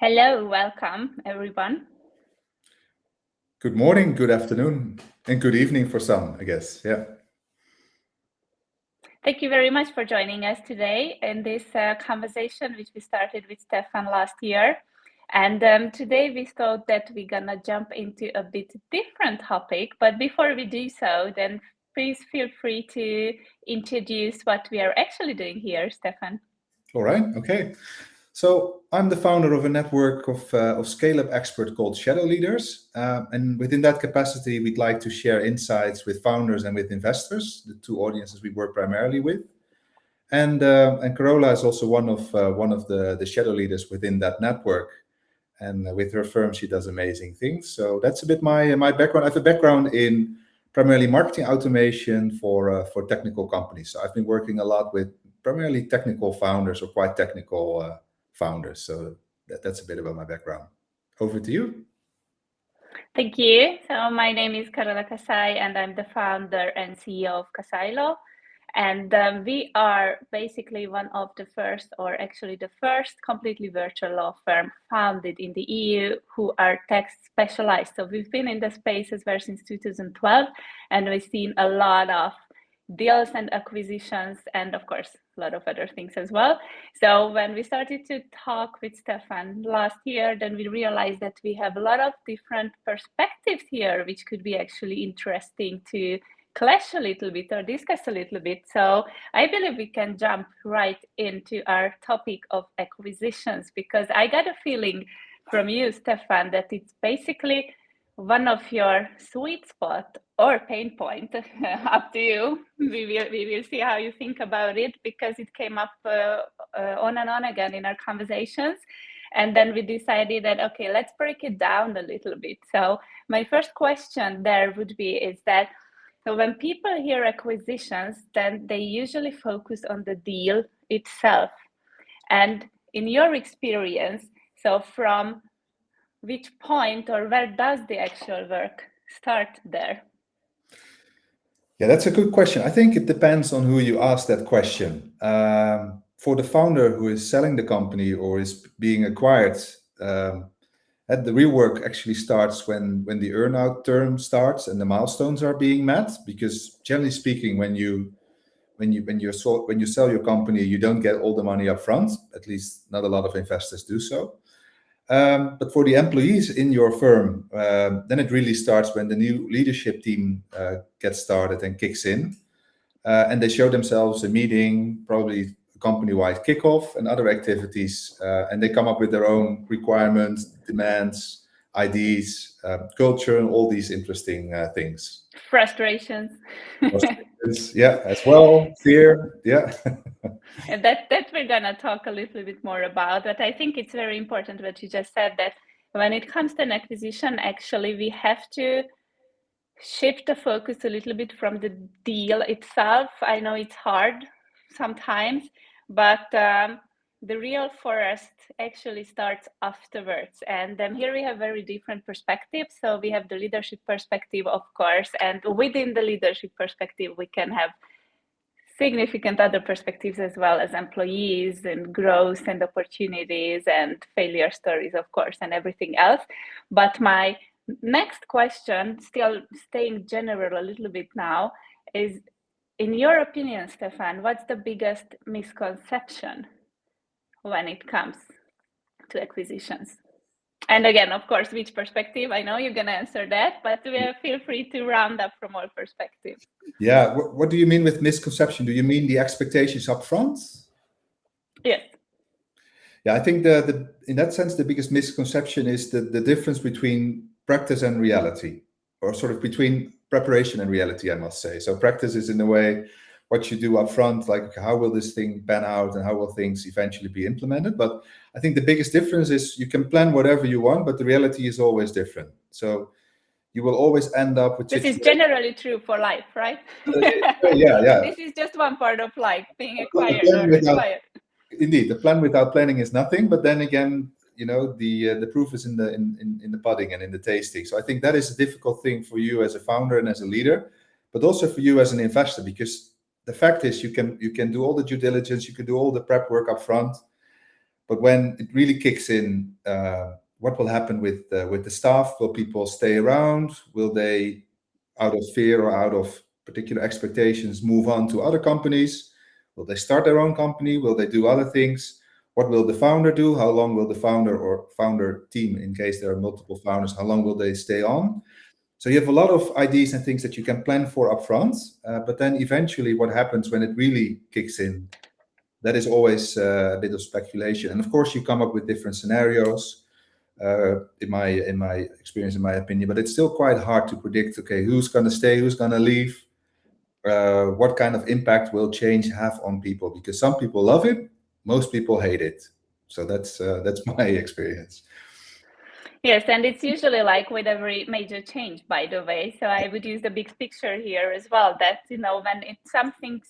Hello, welcome everyone. Good morning, good afternoon, and good evening for some, I guess. Yeah. Thank you very much for joining us today in this conversation, which we started with Stefan last year. And today we thought that we're gonna jump into a bit different topic. But before we do so, then please feel free to introduce what we are actually doing here, Stefan. All right. Okay. So I'm the founder of a network of scale-up experts called Shadow Leaders. And within that capacity, we'd like to share insights with founders and with investors, the two audiences we work primarily with. And Carola is also one of the shadow leaders within that network. And with her firm, she does amazing things. So that's a bit my background. I have a background in primarily marketing automation for technical companies. So I've been working a lot with primarily technical founders or quite technical founders. So that's a bit about my background. Over to you. Thank you. So my name is Carola Kassai, and I'm the founder and CEO of KassaiLaw. And we are basically one of the first, or actually the first completely virtual law firm founded in the EU who are tech specialized. So we've been in the space as well since 2012, and we've seen a lot of deals and acquisitions, and of course, a lot of other things as well. So when we started to talk with Stefan last year, then we realized that we have a lot of different perspectives here, which could be actually interesting to clash a little bit or discuss a little bit. So I believe we can jump right into our topic of acquisitions, because I got a feeling from you, Stefan, that it's basically one of your sweet spot or pain point, up to you. We will see how you think about it, because it came up on and on again in our conversations. And then we decided that, okay, let's break it down a little bit. So my first question there would be is that, so when people hear acquisitions, then they usually focus on the deal itself. And in your experience, so from which point or where does the actual work start there? Yeah, that's a good question. I think it depends on who you ask that question. For the founder who is selling the company or is being acquired, the real work actually starts when the earnout term starts and the milestones are being met. Because generally speaking, when you sell your company, you don't get all the money up front. At least not a lot of investors do so. But for the employees in your firm, then it really starts when the new leadership team gets started and kicks in. And they show themselves a meeting, probably a company-wide kickoff and other activities. And they come up with their own requirements, demands, ideas, culture, and all these interesting things. Frustrations. Yeah, as well. Fear. Yeah. And that we're gonna talk a little bit more about. But I think it's very important what you just said, that when it comes to an acquisition, actually we have to shift the focus a little bit from the deal itself. I know it's hard sometimes, but the real forest actually starts afterwards. And here we have very different perspectives. So we have the leadership perspective, of course, and within the leadership perspective, we can have significant other perspectives as well, as employees and growth and opportunities and failure stories, of course, and everything else. But my next question, still staying general a little bit now, is, in your opinion, Stefan, what's the biggest misconception when it comes to acquisitions? And again, of course, which perspective? I know you're going to answer that, but feel free to round up from all perspectives. Yeah. What do you mean with misconception? Do you mean the expectations up front? Yes. Yeah, I think in that sense, the biggest misconception is the difference between practice and reality, or sort of between preparation and reality, I must say. So practice is in a way what you do up front, like how will this thing pan out and how will things eventually be implemented. But I think the biggest difference is you can plan whatever you want, but the reality is always different. So you will always end up with this is generally true for life, right? Yeah. This is just one part of life, being acquired or acquired. Indeed, the plan without planning is nothing. But then again, you know, the proof is in the pudding and in the tasting. So I think that is a difficult thing for you as a founder and as a leader, but also for you as an investor, because the fact is you can do all the due diligence, you can do all the prep work up front, But when it really kicks in, what will happen with the staff? Will people stay around? Will they, out of fear or out of particular expectations, move on to other companies? Will they start their own company? Will they do other things? What will the founder do? How long will the founder or founder team, in case there are multiple founders, how long will they stay on? So you have a lot of ideas and things that you can plan for upfront, but then eventually what happens when it really kicks in, that is always a bit of speculation. And of course you come up with different scenarios, in my experience, in my opinion, but it's still quite hard to predict, okay, who's going to stay, who's going to leave, what kind of impact will change have on people, because some people love it, most people hate it. So that's my experience. Yes, and it's usually like with every major change, by the way. So I would use the big picture here as well, that, you know, when something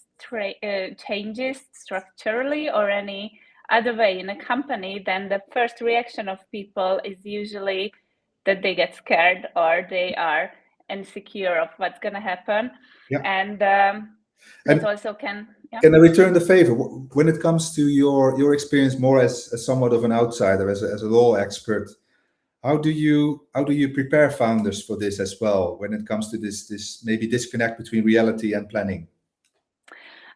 changes structurally or any other way in a company, then the first reaction of people is usually that they get scared or they are insecure of what's going to happen. Yeah. And it also can... Yeah. Can I return the favor? When it comes to your experience more as somewhat of an outsider, as a law expert, how do you prepare founders for this as well, when it comes to this maybe disconnect between reality and planning?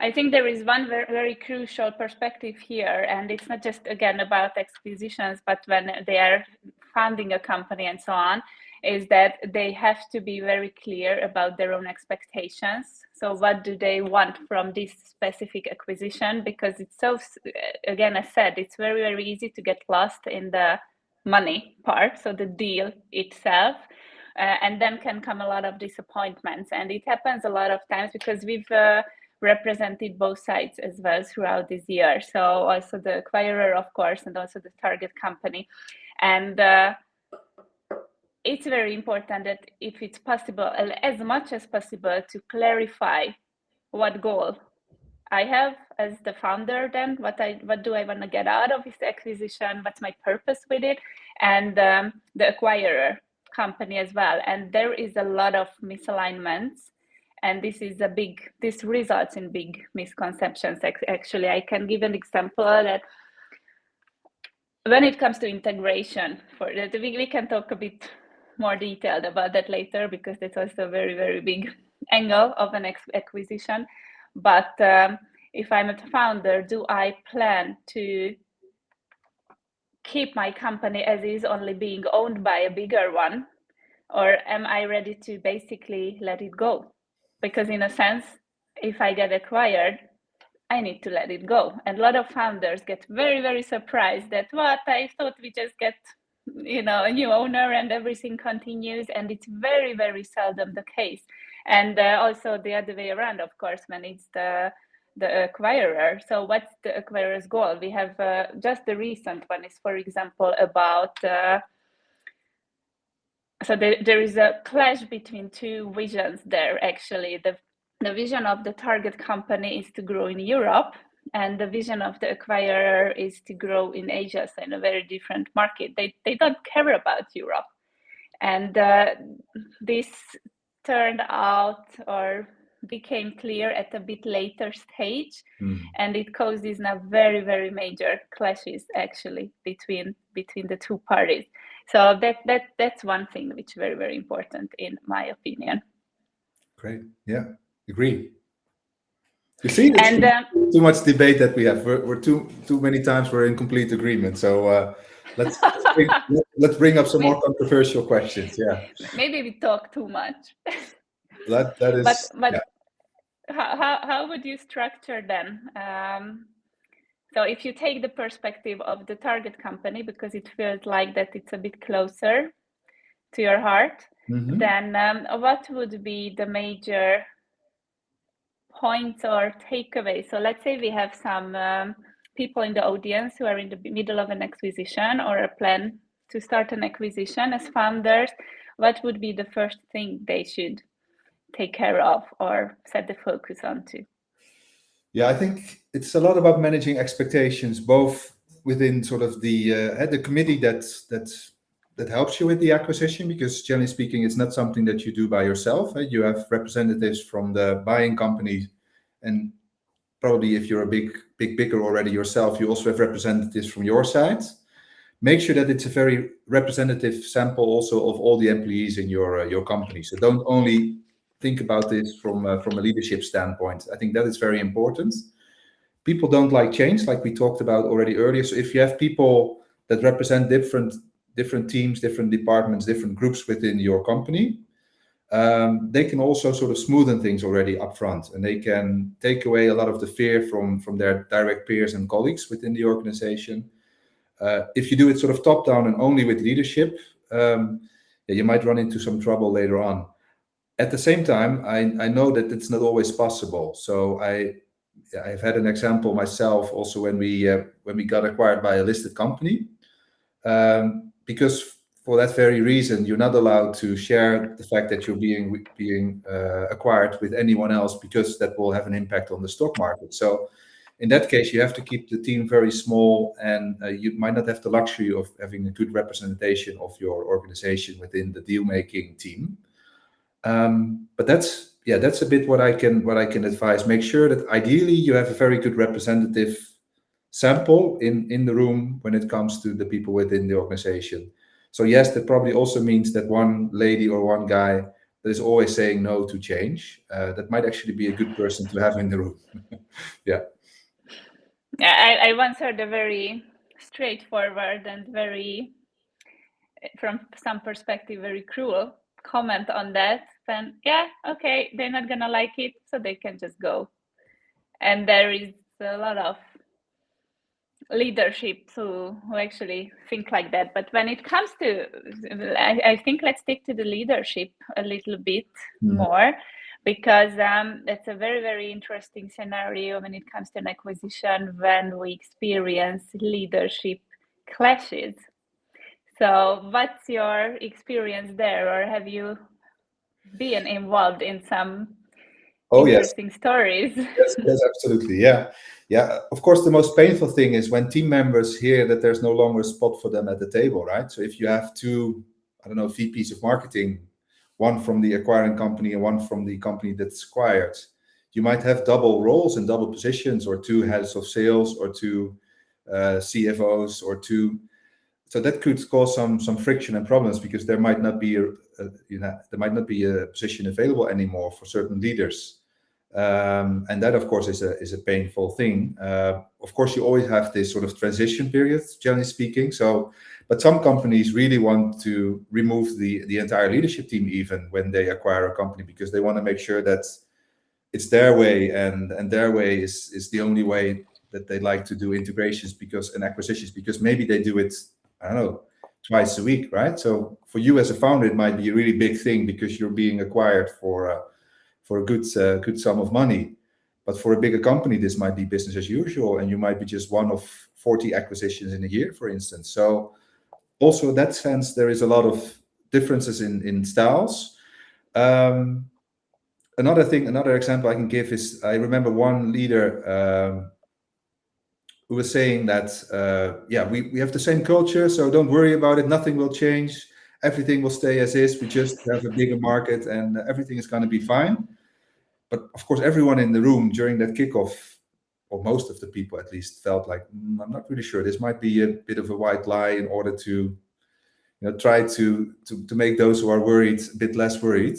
I think there is one very, very crucial perspective here, and it's not just, again, about acquisitions, but when they are founding a company and so on, is that they have to be very clear about their own expectations. So what do they want from this specific acquisition? Because it's so, again, as said, it's very, very easy to get lost in the money part, so the deal itself, and then can come a lot of disappointments. And it happens a lot of times because we've represented both sides as well throughout this year. So also the acquirer, of course, and also the target company. And it's very important that if it's possible, as much as possible, to clarify what goal I have as the founder, then what do I want to get out of this acquisition, what's my purpose with it, and the acquirer company as well. And there is a lot of misalignments, and this results in big misconceptions. Actually, I can give an example that when it comes to integration, for that we can talk a bit more detailed about that later, because that's also a very, very big angle of an acquisition. But if I'm a founder, do I plan to keep my company as is, only being owned by a bigger one? Or am I ready to basically let it go? Because in a sense, if I get acquired, I need to let it go. And a lot of founders get very, very surprised that, what, I thought we just get, you know, a new owner and everything continues. And it's very, very seldom the case. And also the other way around, of course, when it's the acquirer. So what's the acquirer's goal? We have just the recent one is, for example, about so there is a clash between two visions there. Actually, the vision of the target company is to grow in Europe, and the vision of the acquirer is to grow in Asia, so in a very different market. They don't care about Europe. And this turned out or became clear at a bit later stage, and it causes now very, very major clashes actually between the two parties. So that's one thing which is very, very important in my opinion. Great. Yeah, agree. You see, it's too much debate that we have. We're too many times we're in complete agreement. So let's bring up some more controversial questions. Yeah. Maybe we talk too much. That is. But yeah. How would you structure then? So if you take the perspective of the target company, because it feels like that it's a bit closer to your heart, then what would be the major points or takeaways? So let's say we have some people in the audience who are in the middle of an acquisition or a plan to start an acquisition as founders. What would be the first thing they should take care of or set the focus onto? Yeah, I think it's a lot about managing expectations, both within sort of the committee that helps you with the acquisition, because generally speaking, it's not something that you do by yourself. You have representatives from the buying company, and probably if you're a big picker already yourself, you also have representatives from your side. Make sure that it's a very representative sample also of all the employees in your company. So don't only think about this from a leadership standpoint. I think that is very important. People don't like change, like we talked about already earlier. So if you have people that represent different teams, different departments, different groups within your company, they can also sort of smoothen things already up front, and they can take away a lot of the fear from their direct peers and colleagues within the organization. If you do it sort of top down and only with leadership, yeah, you might run into some trouble later on. At the same time, I know that it's not always possible. So I've had an example myself also when we got acquired by a listed company, because for that very reason, you're not allowed to share the fact that you're being acquired with anyone else, because that will have an impact on the stock market. So in that case, you have to keep the team very small, and you might not have the luxury of having a good representation of your organization within the deal-making team. But that's a bit what I can advise. Make sure that ideally you have a very good representative sample in the room when it comes to the people within the organization. So yes, that probably also means that one lady or one guy that is always saying no to change, that might actually be a good person to have in the room. Yeah. I once heard a very straightforward and very, from some perspective, very cruel comment on that. Then, yeah, okay, they're not gonna like it, so they can just go. And there is a lot of leadership who actually think like that. But when it comes to, I think let's stick to the leadership a little bit more, because that's a very, very interesting scenario when it comes to an acquisition, when we experience leadership clashes. So what's your experience there, or have you been involved in some interesting stories? Yes, absolutely. Yeah. Of course, the most painful thing is when team members hear that there's no longer a spot for them at the table, right? So if you have two, I don't know, VPs of marketing, one from the acquiring company and one from the company that's acquired, you might have double roles and double positions, or two heads of sales, or two CFOs, or two. So that could cause some friction and problems, because there might not be a position available anymore for certain leaders. And that, of course, is a painful thing. Of course, you always have this sort of transition period, generally speaking. So, but some companies really want to remove the entire leadership team even when they acquire a company, because they want to make sure that it's their way, and their way is the only way that they like to do integrations and acquisitions, because maybe they do it, I don't know, twice a week, right? So for you as a founder, it might be a really big thing because you're being acquired for a good sum of money. But for a bigger company, this might be business as usual, and you might be just one of 40 acquisitions in a year, for instance. So also in that sense, there is a lot of differences in styles. Another example I can give is, I remember one leader who was saying that, we have the same culture, so don't worry about it. Nothing will change. Everything will stay as is. We just have a bigger market, and everything is going to be fine. But of course, everyone in the room during that kickoff, or most of the people at least, felt like, I'm not really sure. This might be a bit of a white lie in order to, try to make those who are worried a bit less worried.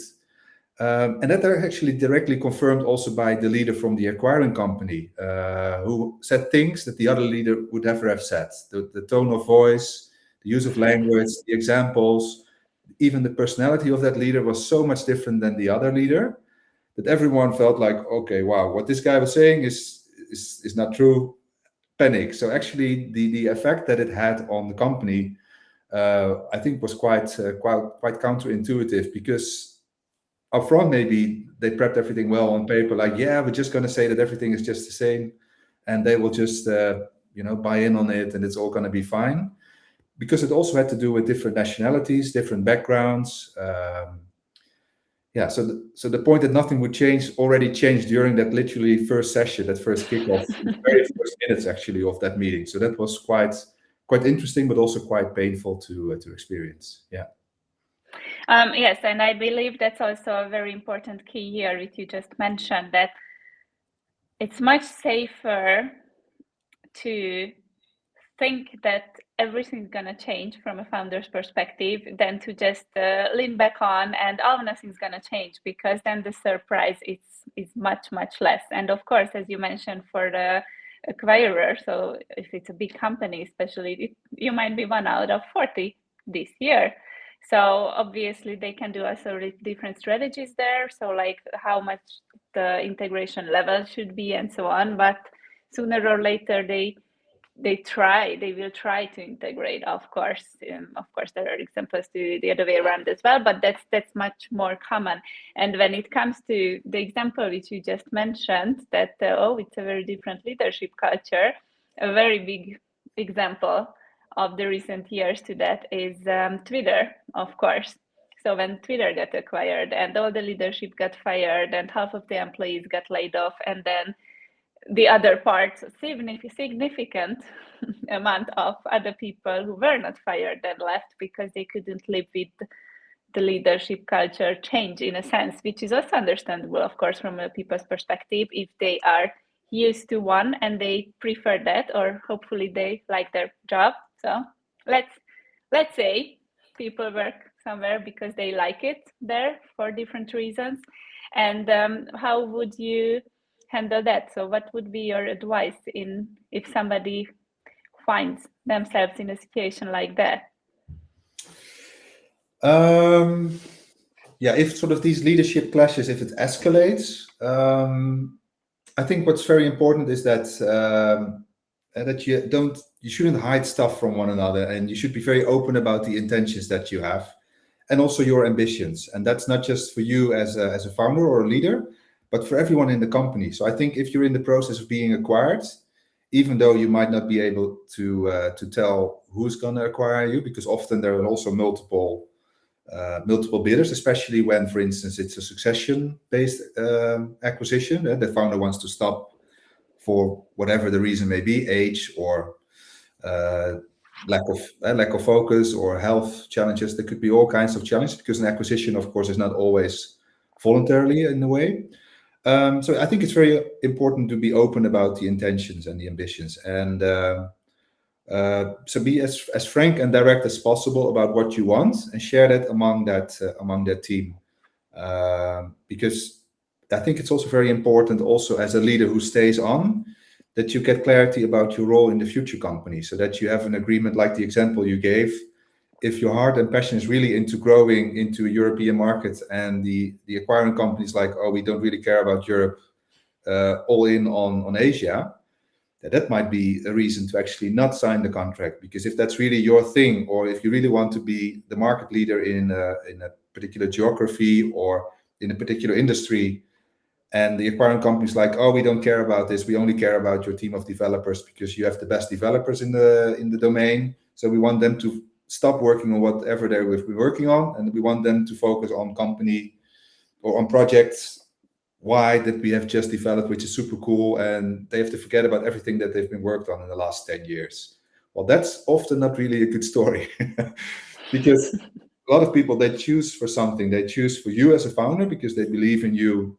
And that are actually directly confirmed also by the leader from the acquiring company, who said things that the other leader would never have said. The tone of voice, the use of language, the examples, even the personality of that leader was so much different than the other leader, that everyone felt like, okay, wow, what this guy was saying is not true. Panic. So actually, the effect that it had on the company, I think, was quite counterintuitive, because up front, maybe they prepped everything well on paper, like, yeah, we're just going to say that everything is just the same, and they will just buy in on it, and it's all going to be fine, because it also had to do with different nationalities, different backgrounds. So the point that nothing would change already changed during that literally first session, that first kickoff, the very first minutes actually of that meeting. So that was quite interesting, but also quite painful to experience. Yeah. Yes, and I believe that's also a very important key here, which you just mentioned, that it's much safer to think that everything's going to change from a founder's perspective than to just lean back on and oh, nothing's going to change, because then the surprise is much less. And of course, as you mentioned, for the acquirer, so if it's a big company especially, you might be 1 out of 40 this year. So obviously they can do also different strategies there, so like how much the integration level should be and so on, but sooner or later they will try to integrate, of course. Of course there are examples to the other way around as well, but that's much more common. And when it comes to the example which you just mentioned, that it's a very different leadership culture, a very big example of the recent years to that is Twitter, of course. So when Twitter got acquired and all the leadership got fired and half of the employees got laid off, and then the other parts, significant amount of other people who were not fired and left because they couldn't live with the leadership culture change, in a sense, which is also understandable, of course, from a people's perspective, if they are used to one and they prefer that, or hopefully they like their job. So let's say people work somewhere because they like it there for different reasons. And how would you handle that? So what would be your advice if somebody finds themselves in a situation like that? Yeah, if sort of these leadership clashes, if it escalates, I think what's very important is that you shouldn't hide stuff from one another, and you should be very open about the intentions that you have, and also your ambitions. And that's not just for you as a founder or a leader, but for everyone in the company. So I think if you're in the process of being acquired, even though you might not be able to tell who's going to acquire you, because often there are also multiple bidders, especially when, for instance, it's a succession-based acquisition. The founder wants to stop for whatever the reason may be, age or lack of focus or health challenges. There could be all kinds of challenges, because an acquisition, of course, is not always voluntarily in a way. So I think it's very important to be open about the intentions and the ambitions, and so be as frank and direct as possible about what you want, and share that among that team, because I think it's also very important, also as a leader who stays on, that you get clarity about your role in the future company, so that you have an agreement, like the example you gave. If your heart and passion is really into growing into a European market, and the acquiring companies like, oh, we don't really care about Europe, all in on Asia, that might be a reason to actually not sign the contract. Because if that's really your thing, or if you really want to be the market leader in a particular geography or in a particular industry, and the acquiring company is like, oh, we don't care about this, we only care about your team of developers because you have the best developers in the domain, so we want them to stop working on whatever they're working on, and we want them to focus on company or on projects that we have just developed, which is super cool, and they have to forget about everything that they've been worked on in the last 10 years. Well, that's often not really a good story because a lot of people, they choose for something. They choose for you as a founder because they believe in you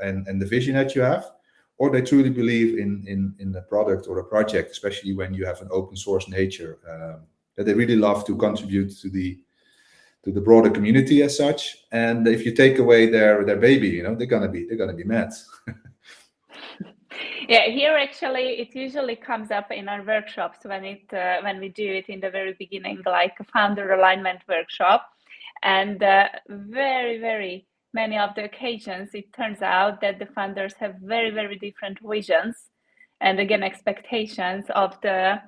and the vision that you have, or they truly believe in a product or a project, especially when you have an open source nature, that they really love to contribute to the broader community as such. And if you take away their baby, they're gonna be mad. Yeah, here actually it usually comes up in our workshops when we do it in the very beginning, like a founder alignment workshop, and very many of the occasions it turns out that the founders have very different visions, and again expectations of the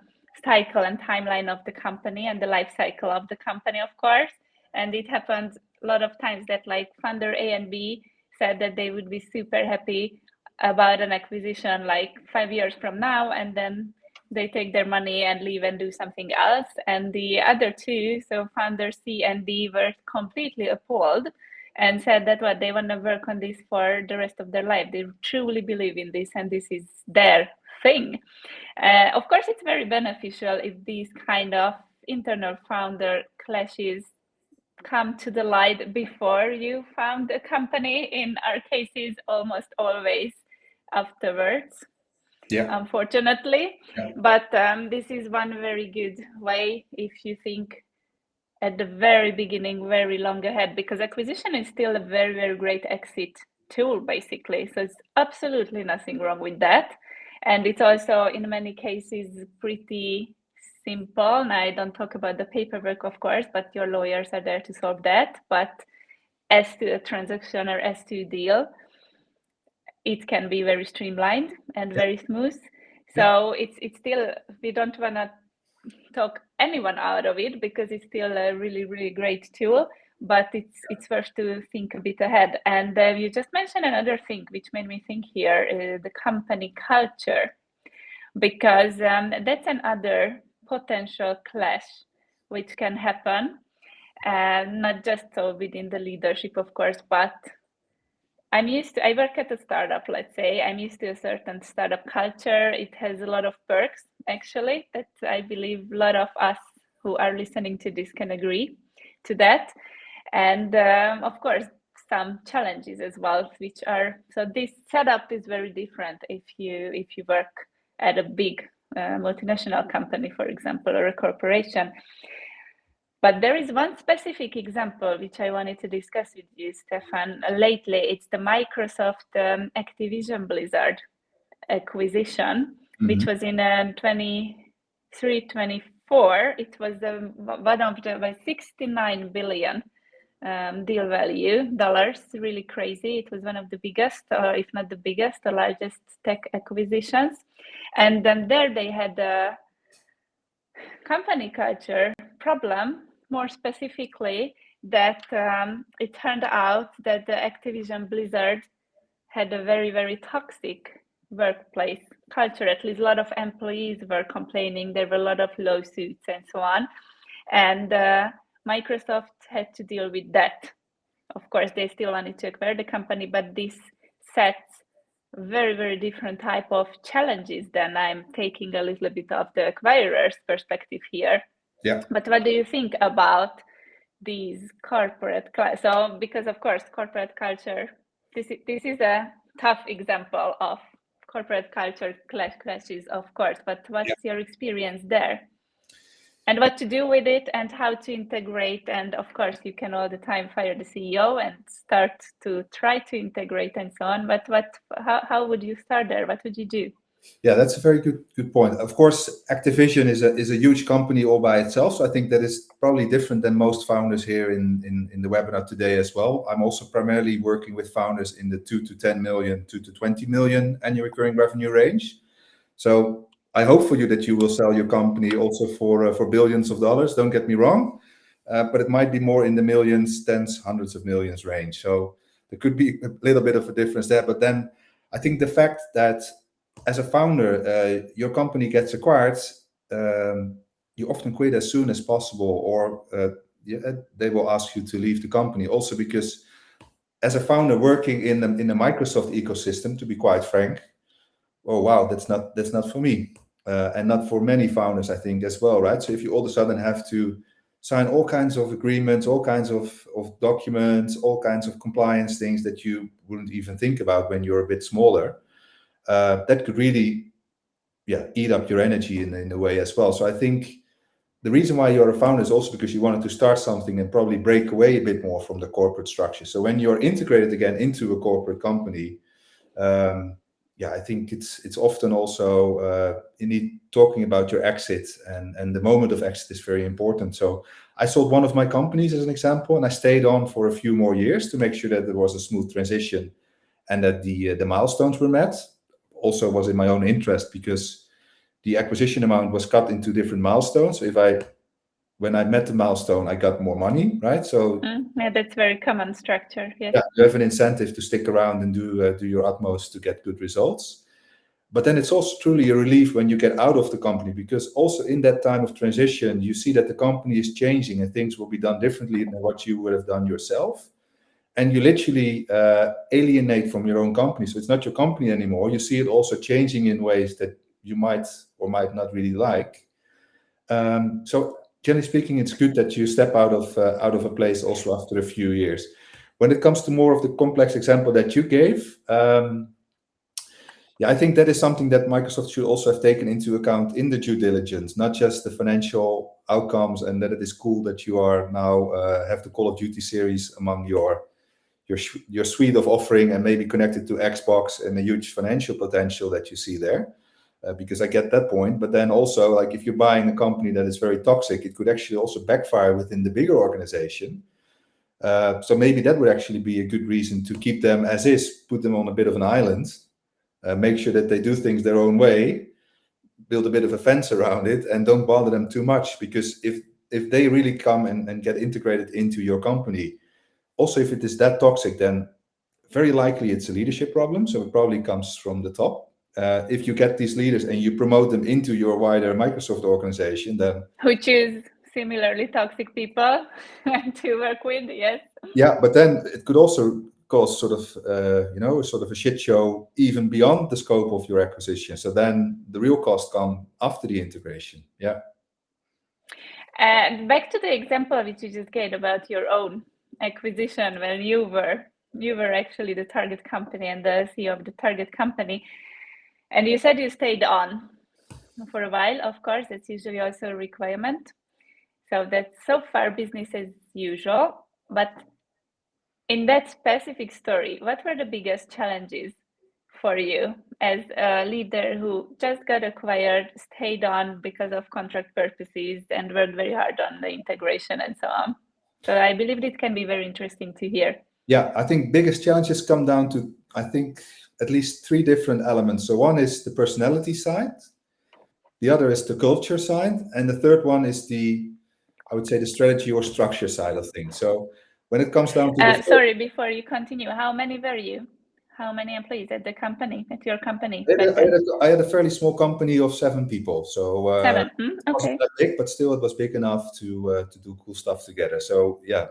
cycle and timeline of the company and the life cycle of the company, of course. And it happens a lot of times that like founder A and B said that they would be super happy about an acquisition like 5 years from now, and then they take their money and leave and do something else. And the other two, so founder C and D, were completely appalled and said that what they want to work on this for the rest of their life. They truly believe in this, and this is their thing. Of course, it's very beneficial if these kind of internal founder clashes come to the light before you found a company. In our cases, almost always afterwards, Yeah. unfortunately. Yeah. But this is one very good way if you think at the very beginning, very long ahead, because acquisition is still a very, very great exit tool, basically. So it's absolutely nothing wrong with that. And it's also, in many cases, pretty simple. Now, I don't talk about the paperwork, of course, but your lawyers are there to solve that. But as to a transaction or as to a deal, it can be very streamlined and very smooth. So it's still, we don't want to talk anyone out of it because it's still a really, really great tool, but it's worth to think a bit ahead. And you just mentioned another thing which made me think here, the company culture, because that's another potential clash which can happen, not just so within the leadership, of course, but I work at a startup, let's say. I'm used to a certain startup culture. It has a lot of perks, actually, that I believe a lot of us who are listening to this can agree to that. And of course, some challenges as well, which are, so this setup is very different if you work at a big multinational company, for example, or a corporation. But there is one specific example which I wanted to discuss with you, Stefan. Lately, it's the Microsoft Activision Blizzard acquisition, which was in 23, 24. It was one of the 69 billion deal value dollars, really crazy. It was one of the biggest, or if not the biggest, the largest tech acquisitions. And then there they had a company culture problem, more specifically, that it turned out that the Activision Blizzard had a very, very toxic workplace culture. At least a lot of employees were complaining. There were a lot of lawsuits and so on. And Microsoft had to deal with that. Of course, they still wanted to acquire the company, but this sets very, very different type of challenges than I'm taking a little bit of the acquirer's perspective here. Yeah. But what do you think about these corporate, so because of course, corporate culture, this is a tough example of corporate culture clashes, of course, but what's your experience there? And what to do with it and how to integrate. And of course, you can all the time fire the CEO and start to try to integrate and so on. But how would you start there? What would you do? Yeah, that's a very good point. Of course, Activision is a huge company all by itself. So I think that is probably different than most founders here in the webinar today as well. I'm also primarily working with founders in the 2 to 10 million, 2 to 20 million annual recurring revenue range. So I hope for you that you will sell your company also for billions of dollars. Don't get me wrong, but it might be more in the millions, tens, hundreds of millions range. So there could be a little bit of a difference there. But then I think the fact that as a founder, your company gets acquired, you often quit as soon as possible, or they will ask you to leave the company. Also because as a founder working in the Microsoft ecosystem, to be quite frank, oh wow, that's not for me, and not for many founders, I think, as well, right? So if you all of a sudden have to sign all kinds of agreements, all kinds of documents, all kinds of compliance things that you wouldn't even think about when you're a bit smaller, that could really eat up your energy in a way as well. So I think the reason why you're a founder is also because you wanted to start something and probably break away a bit more from the corporate structure. So when you're integrated again into a corporate company, I think it's often also you need talking about your exit, and the moment of exit is very important. So I sold one of my companies as an example, and I stayed on for a few more years to make sure that there was a smooth transition and that the milestones were met. Also was in my own interest because the acquisition amount was cut into different milestones. So when I met the milestone, I got more money, right? So that's very common structure. Yes. Yeah, you have an incentive to stick around and do your utmost to get good results. But then it's also truly a relief when you get out of the company, because also in that time of transition, you see that the company is changing and things will be done differently than what you would have done yourself. And you literally alienate from your own company. So it's not your company anymore. You see it also changing in ways that you might or might not really like. So generally speaking, it's good that you step out of a place also after a few years. When it comes to more of the complex example that you gave, Yeah, I think that is something that Microsoft should also have taken into account in the due diligence, not just the financial outcomes, and that it is cool that you are now have the Call of Duty series among your suite of offering, and maybe connected to Xbox, and a huge financial potential that you see there. Because I get that point, but then also, like, if you're buying a company that is very toxic, it could actually also backfire within the bigger organization. So maybe that would actually be a good reason to keep them as is, put them on a bit of an island, make sure that they do things their own way, build a bit of a fence around it, and don't bother them too much. Because if they really come and get integrated into your company, also if it is that toxic, then very likely it's a leadership problem. So it probably comes from the top. If you get these leaders and you promote them into your wider Microsoft organization, then who choose similarly toxic people to work with. Yes. yeah, but then it could also cause sort of sort of a shit show even beyond the scope of your acquisition. So then the real costs come after the integration. Yeah. And back to the example which you just gave about your own acquisition, when you were actually the target company and the CEO of the target company, and you said you stayed on for a while. Of course, that's usually also a requirement. So that's so far business as usual. But in that specific story, what were the biggest challenges for you as a leader who just got acquired, stayed on because of contract purposes, and worked very hard on the integration and so on? So I believe it can be very interesting to hear. Yeah, I think biggest challenges come down to, I think, at least three different elements. So one is the personality side, the other is the culture side, and the third one is I would say, the strategy or structure side of things. So when it comes down to sorry, before you continue, how many were you? How many employees at your company? I had a fairly small company of 7 people. So 7. it wasn't Okay. that big, but still it was big enough to do cool stuff together. So yeah.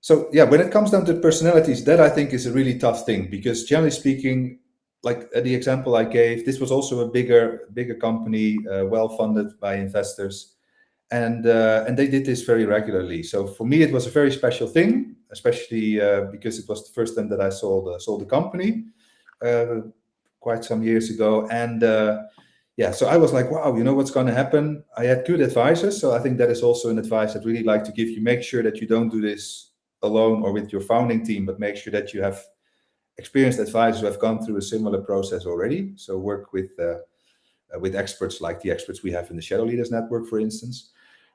So yeah, when it comes down to personalities, that I think is a really tough thing, because generally speaking, like the example I gave, this was also a bigger company, well funded by investors, and they did this very regularly. So for me, it was a very special thing, especially because it was the first time that I sold the company quite some years ago, and yeah, so I was like, wow, you know what's going to happen? I had good advisors, so I think that is also an advice I'd really like to give you. Make sure that you don't do this alone or with your founding team, but make sure that you have experienced advisors who have gone through a similar process already. So work with experts like the experts we have in the Shadow Leaders Network, for instance.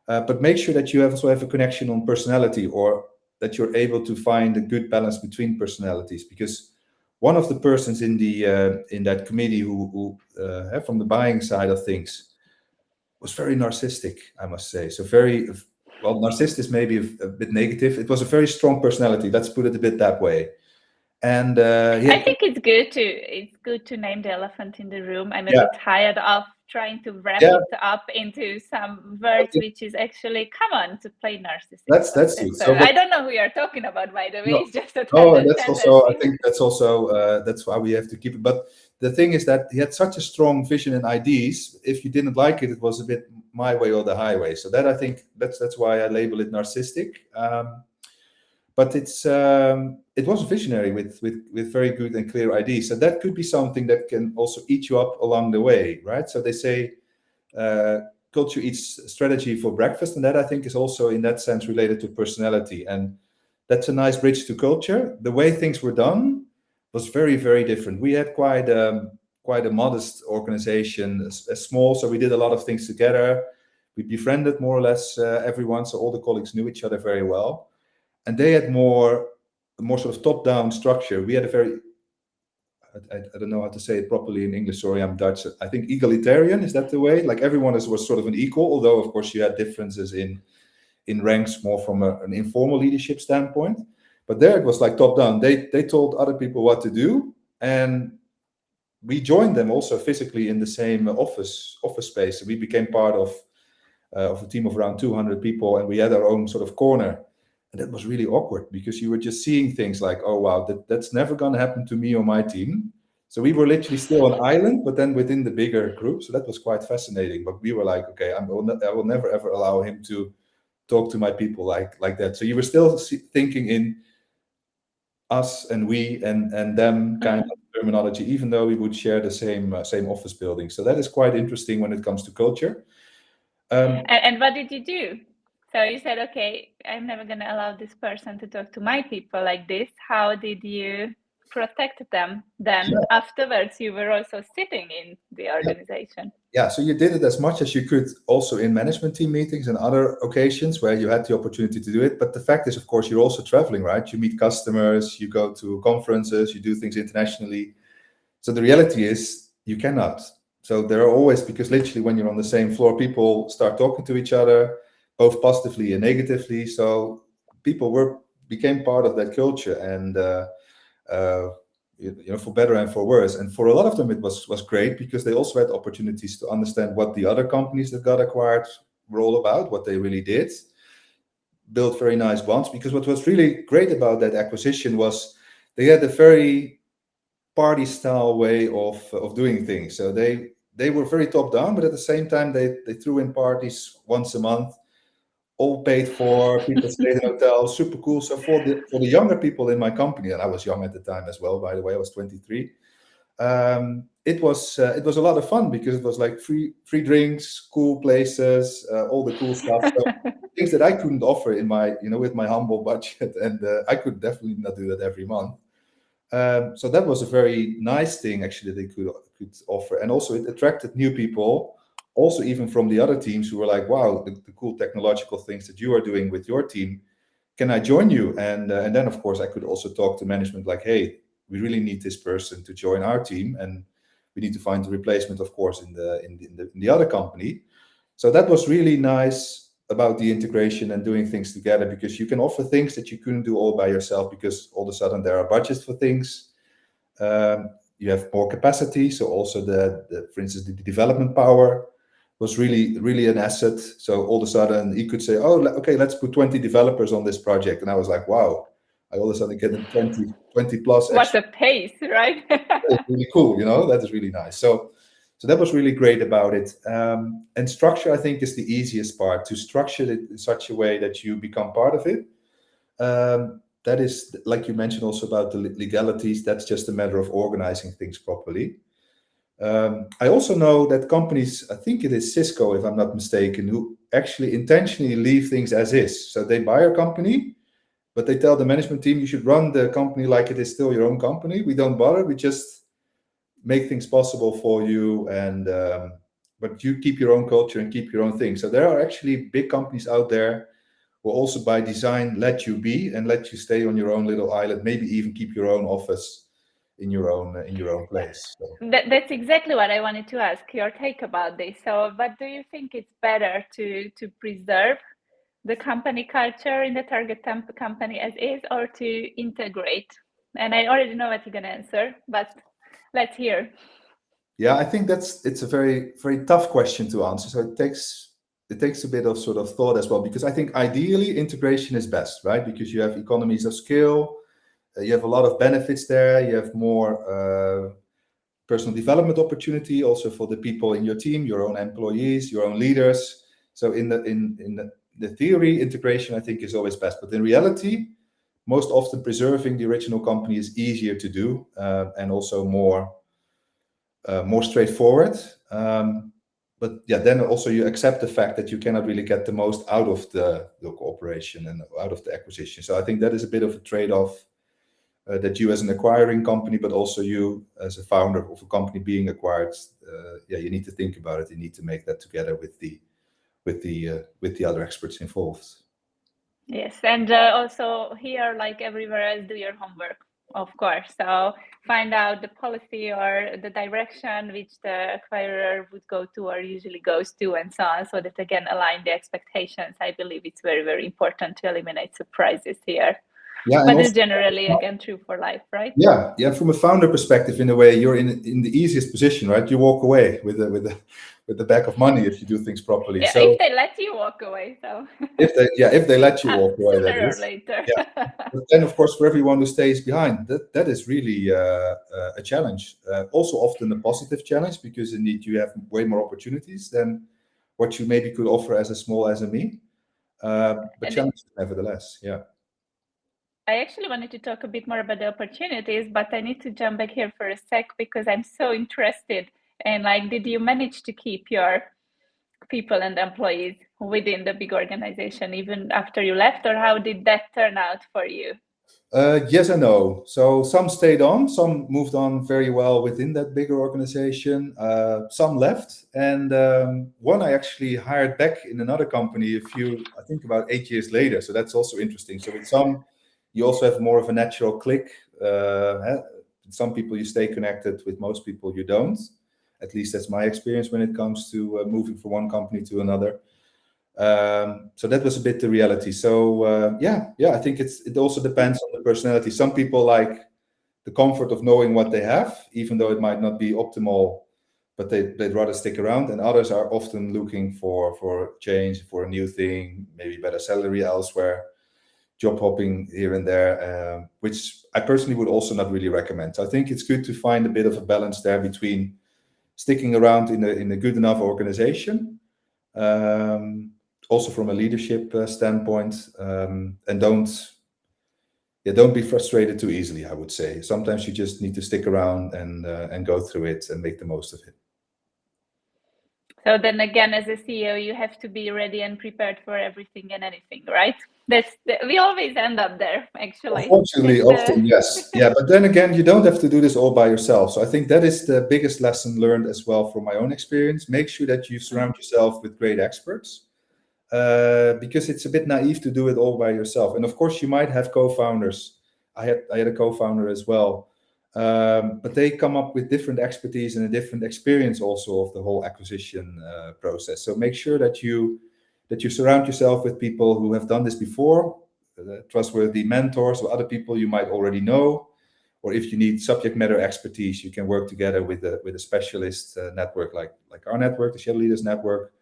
But make sure that you also have a connection on personality, or that you're able to find a good balance between personalities. Because one of the persons in that committee who from the buying side of things was very narcissistic, I must say. So very, well, narcissist is maybe a bit negative. It was a very strong personality. Let's put it a bit that way. And I think it's good to name the elephant in the room. I'm a bit tired of trying to wrap it up into some words, which is actually common to play narcissist. That's it. So I don't know who you're talking about, by the way. No, it's just a that's tendency. also, I think that's also that's why we have to keep it. But the thing is that he had such a strong vision and ideas. If you didn't like it, it was a bit my way or the highway. So that, I think that's why I label it narcissistic. But it was a visionary with very good and clear ideas. So that could be something that can also eat you up along the way, right? So they say culture eats strategy for breakfast, and that, I think, is also in that sense related to personality. And that's a nice bridge to culture. The way things were done was very, very different. We had quite a modest organization, small, so we did a lot of things together. We befriended more or less everyone, so all the colleagues knew each other very well. And they had more sort of top-down structure. We had a very, I don't know how to say it properly in English, sorry, I'm Dutch. I think egalitarian, is that the way? Like everyone was sort of an equal, although of course you had differences in ranks more from an informal leadership standpoint. But there it was like top-down. They told other people what to do, and we joined them also physically in the same office space. So we became part of a team of around 200 people, and we had our own sort of corner. And that was really awkward, because you were just seeing things like, oh, wow, that's never going to happen to me or my team. So we were literally still an island, but then within the bigger group. So that was quite fascinating. But we were like, okay, I will never, ever allow him to talk to my people like that. So you were still thinking in us and we and them kind of terminology, even though we would share the same office building. So that is quite interesting when it comes to culture. And what did you do? So you said, okay, I'm never going to allow this person to talk to my people like this. How did you protect them then? Afterwards, you were also sitting in the organization. Yeah, so you did it as much as you could also in management team meetings and other occasions where you had the opportunity to do it. But the fact is, of course, you're also traveling, right? You meet customers, you go to conferences, you do things internationally. So the reality is you cannot. So there are always, because literally when you're on the same floor, people start talking to each other, both positively and negatively. So people became part of that culture, and for better and for worse. And for a lot of them, it was great because they also had opportunities to understand what the other companies that got acquired were all about, what they really did, build very nice bonds. Because what was really great about that acquisition was they had a very party style way of doing things. So they were very top down, but at the same time they threw in parties once a month, all paid for. People stayed in hotels, super cool. So for the younger people in my company, and I was young at the time as well, by the way, I was 23. It was a lot of fun because it was like free drinks, cool places, all the cool stuff. So things that I couldn't offer in my with my humble budget, and I could definitely not do that every month. So that was a very nice thing actually that they could offer, and also it attracted new people, also even from the other teams who were like, "Wow, the cool technological things that you are doing with your team, can I join you?" And then of course I could also talk to management like, "Hey, we really need this person to join our team, and we need to find a replacement, of course, in the other company." So that was really nice about the integration and doing things together, because you can offer things that you couldn't do all by yourself, because all of a sudden there are budgets for things. You have more capacity, so also for instance, the development power was really an asset. So all of a sudden he could say, "Oh, okay, let's put 20 developers on this project," and I was like, "Wow!" I all of a sudden get 20 plus. What a pace, right? Really cool, that is really nice. So that was really great about it. And structure, I think, is the easiest part, to structure it in such a way that you become part of it. That is, like you mentioned also about the legalities, that's just a matter of organizing things properly. I also know that companies, I think it is Cisco, if I'm not mistaken, who actually intentionally leave things as is. So they buy a company, but they tell the management team, "You should run the company like it is still your own company. We don't bother. We just make things possible for you, and but you keep your own culture and keep your own thing." So there are actually big companies out there who also by design let you be and let you stay on your own little island, maybe even keep your own office in your own place. So. That's exactly what I wanted to ask your take about this. So, but do you think it's better to preserve the company culture in the target company as is, or to integrate? And I already know what you're going to answer, but let's hear. Yeah, I think it's a very, very tough question to answer. So it takes a bit of sort of thought as well, because I think ideally integration is best, right? Because you have economies of scale, you have a lot of benefits there, you have more personal development opportunity also for the people in your team, your own employees, your own leaders. So in the theory, integration I think is always best, but in reality, most often preserving the original company is easier to do, and also more straightforward. But yeah, then also you accept the fact that you cannot really get the most out of the cooperation and out of the acquisition. So I think that is a bit of a trade-off that you as an acquiring company, but also you as a founder of a company being acquired, you need to think about it. You need to make that together with the other experts involved. Yes, and also here, like everywhere else, do your homework, of course. So find out the policy or the direction which the acquirer would go to or usually goes to, and so on, so that again align the expectations. I believe it's very, very important to eliminate surprises here. Yeah, but it's generally again true for life, right? Yeah. From a founder perspective, in a way, you're in the easiest position, right? You walk away with the bag of money if you do things properly. Yeah, so if they let you walk away, so if they let you walk away, that sooner or is. later. Yeah. But then, of course, for everyone who stays behind, that is really a challenge. Also, often a positive challenge, because indeed you have way more opportunities than what you maybe could offer as a small SME. But challenge nevertheless. Yeah. I actually wanted to talk a bit more about the opportunities, but I need to jump back here for a sec because I'm so interested. And like, did you manage to keep your people and employees within the big organization even after you left, or how did that turn out for you? Yes and no. So some stayed on, some moved on very well within that bigger organization. Some left, and one I actually hired back in another company I think about 8 years later. So that's also interesting. So with some, you also have more of a natural click. Some people you stay connected with, most people you don't. At least that's my experience when it comes to moving from one company to another. So that was a bit the reality. So I think it also depends on the personality. Some people like the comfort of knowing what they have, even though it might not be optimal, but they'd rather stick around. And others are often looking for change, for a new thing, maybe better salary elsewhere, job hopping here and there, which I personally would also not really recommend. So I think it's good to find a bit of a balance there between sticking around in a good enough organization, also from a leadership standpoint, and don't be frustrated too easily. I would say sometimes you just need to stick around and go through it and make the most of it. So then again, as a CEO, you have to be ready and prepared for everything and anything, right? We always end up there, actually. Unfortunately, often, yes. Yeah, but then again, you don't have to do this all by yourself. So I think that is the biggest lesson learned as well from my own experience. Make sure that you surround yourself with great experts, because it's a bit naive to do it all by yourself. And of course, you might have co-founders. I had a co-founder as well, but they come up with different expertise and a different experience also of the whole acquisition process. So make sure that you surround yourself with people who have done this before, trustworthy mentors or other people you might already know. Or if you need subject matter expertise, you can work together with a specialist network like our network, the Shadow Leaders Network.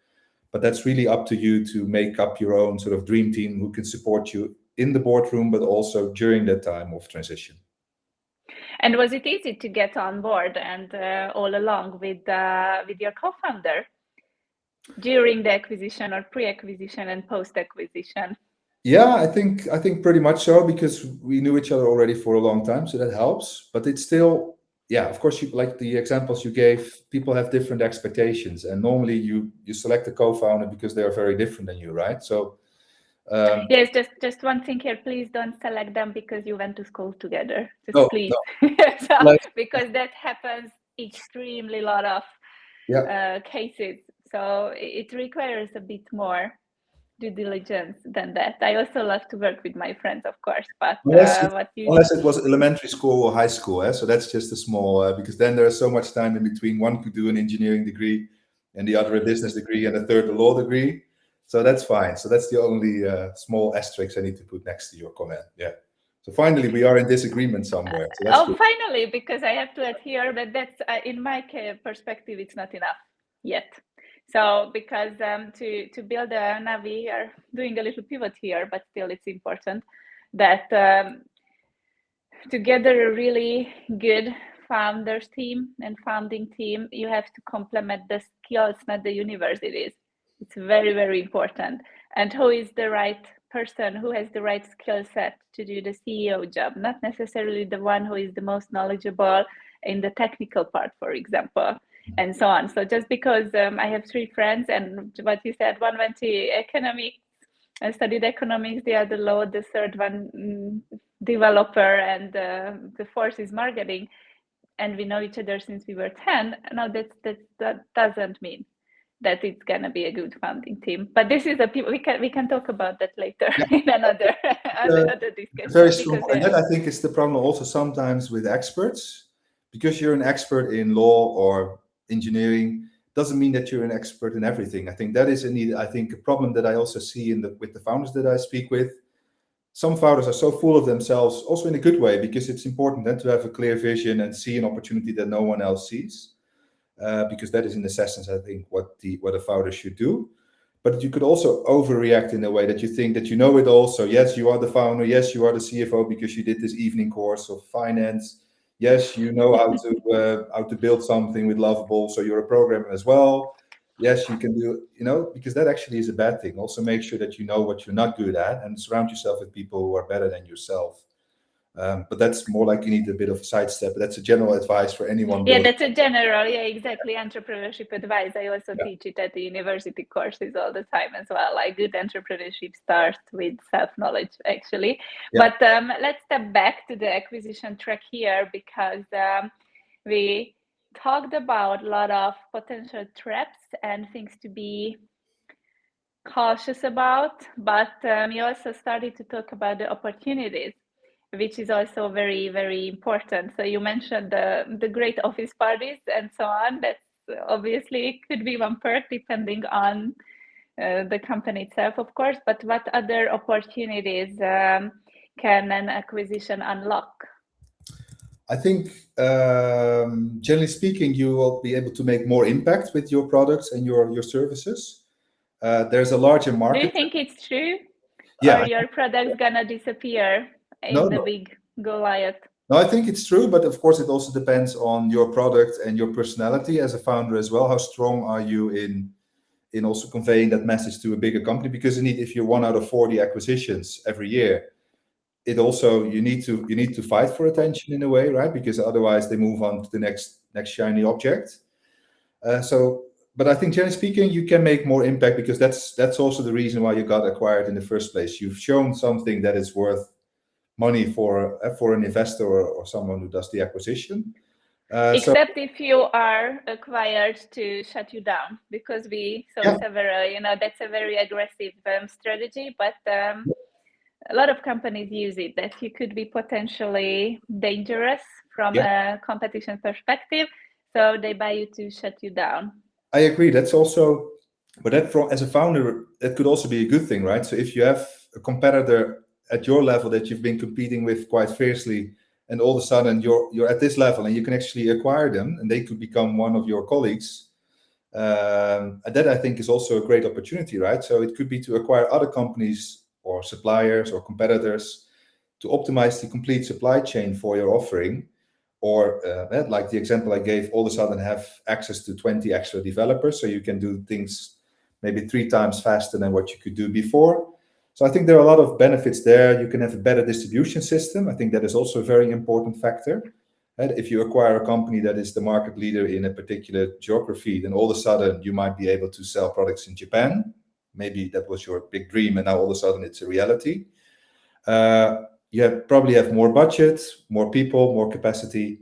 But that's really up to you to make up your own sort of dream team who can support you in the boardroom, but also during that time of transition. And was it easy to get on board and all along with your co-founder during the acquisition or pre-acquisition and post-acquisition? Yeah, I think pretty much so, because we knew each other already for a long time, so that helps. But it's still, yeah, of course, like the examples you gave, people have different expectations, and normally you select a co-founder because they are very different than you, right? So yes, just one thing here, please don't select them because you went to school together. Just no, please. no. Because that happens extremely lot of cases. So it requires a bit more due diligence than that. I also love to work with my friends, of course, but unless it was elementary school or high school, so that's just a small, because then there's so much time in between. One could do an engineering degree and the other a business degree and a third a law degree. So that's fine. So that's the only small asterisk I need to put next to your comment. Yeah. So finally, we are in disagreement somewhere. So that's good. Finally, because I have to adhere, but that's in my perspective, it's not enough yet. So because to build now we are doing a little pivot here, but still it's important that to gather a really good founders team and founding team, you have to complement the skills, not the universities. It's very, very important. And who is the right person, who has the right skill set to do the CEO job, not necessarily the one who is the most knowledgeable in the technical part, for example, and so on. So just because I have 3 friends, and what you said, one went to economics and studied economics, the other law, the third one developer, and the fourth is marketing, and we know each other since we were 10. No, that doesn't mean that it's gonna be a good founding team. But this is we can talk about that later in another discussion. Very strong. And that I think is the problem also sometimes with experts, because you're an expert in law or engineering doesn't mean that you're an expert in everything. I think that is indeed, I think, a problem that I also see with the founders that I speak with. Some founders are so full of themselves, also in a good way, because it's important then to have a clear vision and see an opportunity that no one else sees, because that is in essence, I think, what a founder should do. But you could also overreact in a way that you think that you know it all. So yes, you are the founder. Yes, you are the CFO because you did this evening course of finance. Yes, you know how to build something with Lovable, so you're a programmer as well. Yes, you can do, because that actually is a bad thing. Also make sure that you know what you're not good at and surround yourself with people who are better than yourself. But that's more like you need a bit of a sidestep. But that's a general advice for anyone. Yeah, that's a general, yeah, exactly, entrepreneurship advice. I also teach it at the university courses all the time as well. Like good entrepreneurship starts with self-knowledge, actually. Yeah. But let's step back to the acquisition track here, because we talked about a lot of potential traps and things to be cautious about, but you also started to talk about the opportunities, which is also very, very important. So you mentioned the great office parties and so on. That's obviously could be one perk depending on the company itself, of course. But what other opportunities can an acquisition unlock? I think, generally speaking, you will be able to make more impact with your products and your services. There's a larger market. Do you think it's true? Yeah. Or your product's gonna disappear in the big Goliath? No, I think it's true, but of course it also depends on your product and your personality as a founder as well. How strong are you in also conveying that message to a bigger company? Because indeed, if you're 1 out of 40 acquisitions every year, it also you need to fight for attention in a way, right? Because otherwise they move on to the next shiny object. But I think generally speaking, you can make more impact, because that's also the reason why you got acquired in the first place. You've shown something that is worth money for an investor or someone who does the acquisition. Except if you are acquired to shut you down, because we saw several, that's a very aggressive strategy, but a lot of companies use it, that you could be potentially dangerous from a competition perspective. So they buy you to shut you down. I agree. That's also, but that as a founder, that could also be a good thing, right? So if you have a competitor at your level that you've been competing with quite fiercely, and all of a sudden you're at this level and you can actually acquire them and they could become one of your colleagues, and that I think is also a great opportunity, right? So it could be to acquire other companies or suppliers or competitors to optimize the complete supply chain for your offering. Or like the example I gave, all of a sudden have access to 20 extra developers, so you can do things maybe 3 times faster than what you could do before. So I think there are a lot of benefits there. You can have a better distribution system. I think that is also a very important factor. And if you acquire a company that is the market leader in a particular geography, then all of a sudden you might be able to sell products in Japan. Maybe that was your big dream, and now all of a sudden it's a reality. You probably have more budget, more people, more capacity.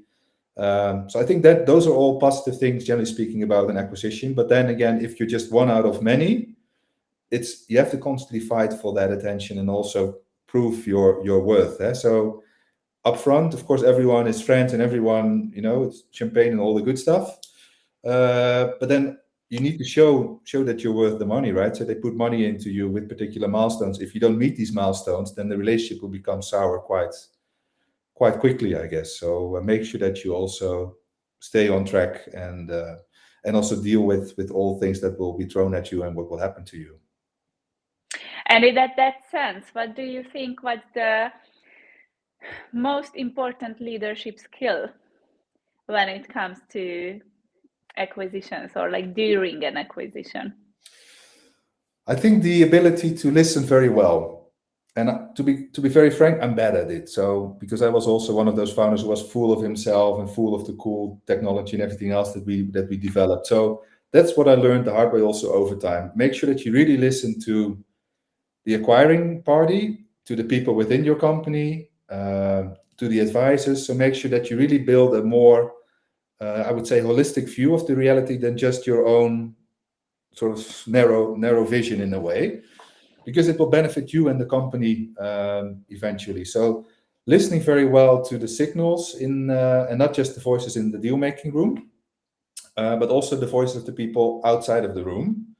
So I think that those are all positive things, generally speaking, about an acquisition. But then again, if you're just one out of many, you have to constantly fight for that attention and also prove your worth. So upfront, of course, everyone is friends and everyone, it's champagne and all the good stuff. But then you need to show that you're worth the money, right? So they put money into you with particular milestones. If you don't meet these milestones, then the relationship will become sour quite quickly, I guess. So make sure that you also stay on track and also deal with all things that will be thrown at you and what will happen to you. And in that sense, what do you think was the most important leadership skill when it comes to acquisitions, or like during an acquisition? I think the ability to listen very well. And to be very frank, I'm bad at it. So because I was also one of those founders who was full of himself and full of the cool technology and everything else that we developed. So that's what I learned the hard way also over time. Make sure that you really listen to the acquiring party, to the people within your company, to the advisors. So make sure that you really build a more, I would say, holistic view of the reality than just your own sort of narrow vision in a way, because it will benefit you and the company eventually. So listening very well to the signals and not just the voices in the deal making room, but also the voices of the people outside of the room,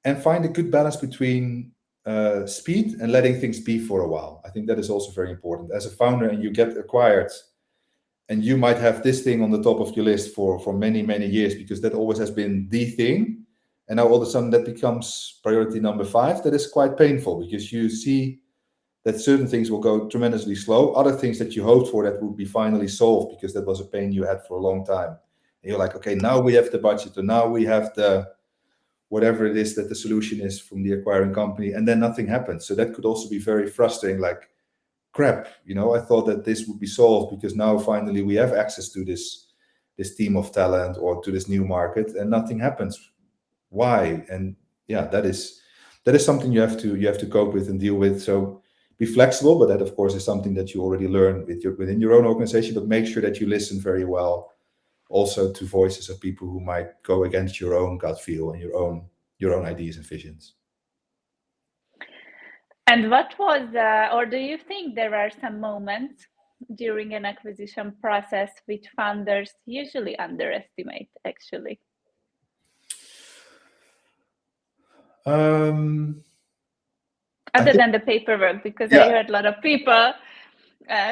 and find a good balance between speed and letting things be for a while. I think that is also very important. As a founder and you get acquired, and you might have this thing on the top of your list for many, many years, because that always has been the thing. And now all of a sudden that becomes priority number 5. That is quite painful, because you see that certain things will go tremendously slow. Other things that you hoped for that would be finally solved, because that was a pain you had for a long time. And you're like, okay, now we have the budget, or now we have the whatever it is that the solution is from the acquiring company, and then nothing happens. So that could also be very frustrating. Like, crap, I thought that this would be solved because now finally we have access to this team of talent or to this new market, and nothing happens. Why? And yeah, that is something you have to cope with and deal with. So be flexible, but that of course is something that you already learn within your own organization. But make sure that you listen very well, also to voices of people who might go against your own gut feel and your own ideas and visions. And what was, or do you think there are some moments during an acquisition process which founders usually underestimate, actually? Other than the paperwork, because I heard a lot of people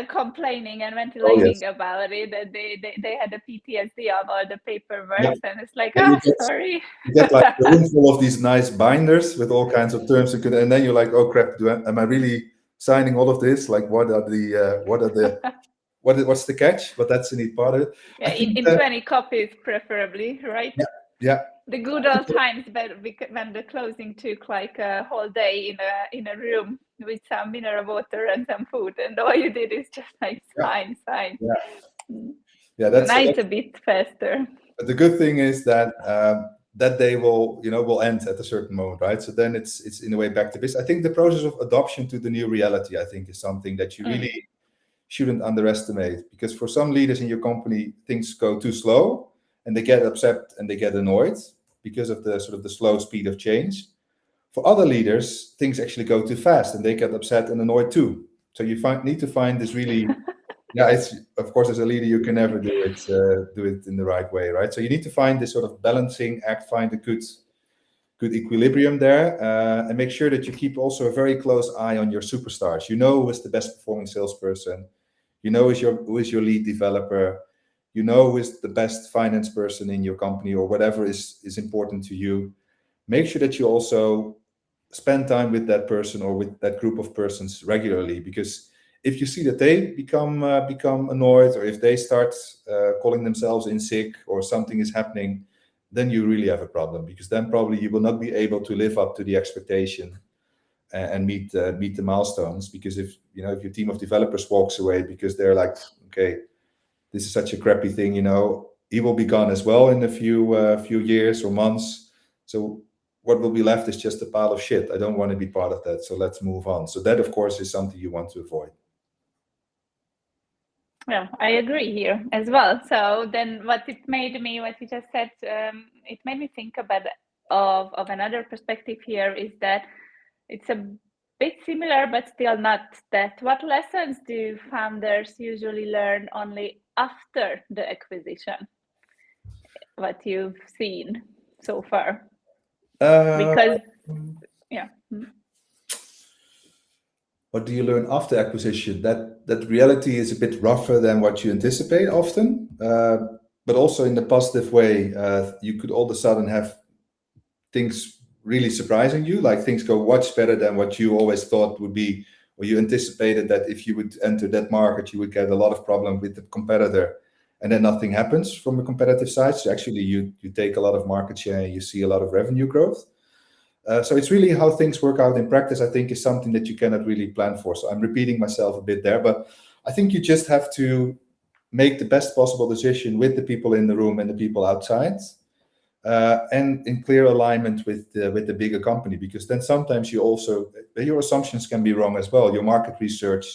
complaining and ventilating about it, that they had a PTSD of all the paperwork, and it's like, sorry. You get like a room full of these nice binders with all kinds of terms, and then you're like, oh crap, am I really signing all of this? Like, what's the catch? But that's a neat part of it. Yeah, in 20 copies preferably, right? Yeah. The good old times, but when the closing took like a whole day in a room with some mineral water and some food, and all you did is just like sign. Yeah, that's a bit faster. But the good thing is that that day will end at a certain moment, right? So then it's in a way back to business. I think the process of adoption to the new reality, I think, is something that you really shouldn't underestimate, because for some leaders in your company, things go too slow and they get upset and they get annoyed because of the sort of the slow speed of change. For other leaders, things actually go too fast and they get upset and annoyed too. So you need to find this really, it's of course as a leader you can never do it in the right way, right? So you need to find this sort of balancing act, find a good equilibrium there, and make sure that you keep also a very close eye on your superstars. Who is the best performing salesperson, who is your lead developer, who is the best finance person in your company, or whatever is important to you. Make sure that you also spend time with that person or with that group of persons regularly, because if you see that they become annoyed, or if they start calling themselves in sick or something is happening, then you really have a problem, because then probably you will not be able to live up to the expectation and meet the milestones. Because if your team of developers walks away because they're like, okay, this is such a crappy thing, he will be gone as well in a few years or months. So what will be left is just a pile of shit. I don't want to be part of that. So let's move on. So that, of course, is something you want to avoid. Yeah, I agree here as well. So then what you just said, it made me think about of another perspective here, is that it's a bit similar, but still not that. What lessons do founders usually learn only after the acquisition? What you've seen so far? Because, What do you learn after acquisition? That reality is a bit rougher than what you anticipate often, but also in the positive way. You could all of a sudden have things really surprising you, like things go much better than what you always thought would be, or you anticipated that if you would enter that market, you would get a lot of problem with the competitor, and then nothing happens from a competitive side. So actually you take a lot of market share and you see a lot of revenue growth. So it's really how things work out in practice, I think, is something that you cannot really plan for. So I'm repeating myself a bit there, but I think you just have to make the best possible decision with the people in the room and the people outside, and in clear alignment with the bigger company, because then sometimes your assumptions can be wrong as well. Your market research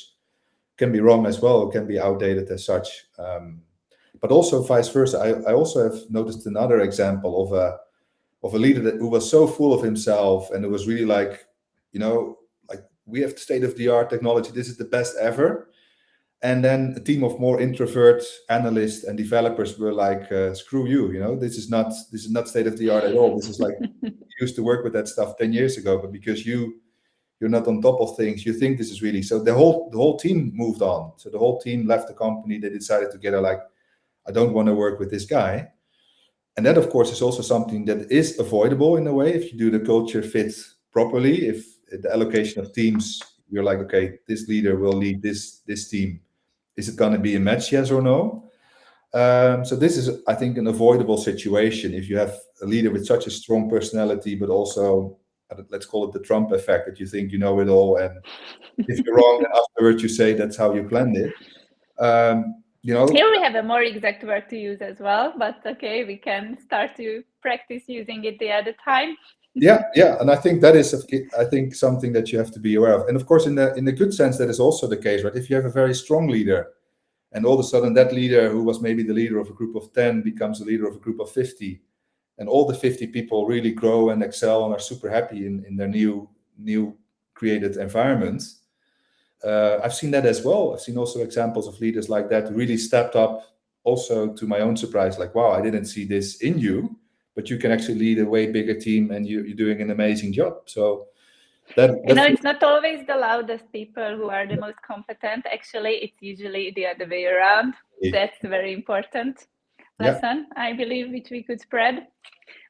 can be wrong as well, can be outdated as such. But also vice versa. I also have noticed another example of a leader who was so full of himself, and it was really like, like, we have state-of-the-art technology, this is the best ever. And then a team of more introvert analysts and developers were like, screw you, this is not state-of-the-art at all. This is like, you used to work with that stuff 10 years ago, but because you're not on top of things, you think this is really. So the whole team moved on. So the whole team left the company. They decided together, like, I don't want to work with this guy. And that, of course, is also something that is avoidable in a way if you do the culture fit properly. If the allocation of teams, you're like, okay, this leader will lead this team. Is it going to be a match, yes or no? So this is, I think, an avoidable situation if you have a leader with such a strong personality, but also let's call it the Trump effect, that you think you know it all, and if you're wrong, then afterwards you say that's how you planned it. Here we have a more exact word to use as well, but okay, we can start to practice using it the other time. Yeah, and I think that is, something that you have to be aware of. And of course, in the good sense, that is also the case, right? If you have a very strong leader, and all of a sudden that leader, who was maybe the leader of a group of 10, becomes the leader of a group of 50, and all the 50 people really grow and excel and are super happy in their new created environment. I've seen that as well. I've seen also examples of leaders like that who really stepped up, also to my own surprise, like, wow, I didn't see this in you, but you can actually lead a way bigger team, and you're doing an amazing job. So it's not always the loudest people who are the most competent. Actually, it's usually the other way around. That's a very important lesson, I believe, which we could spread.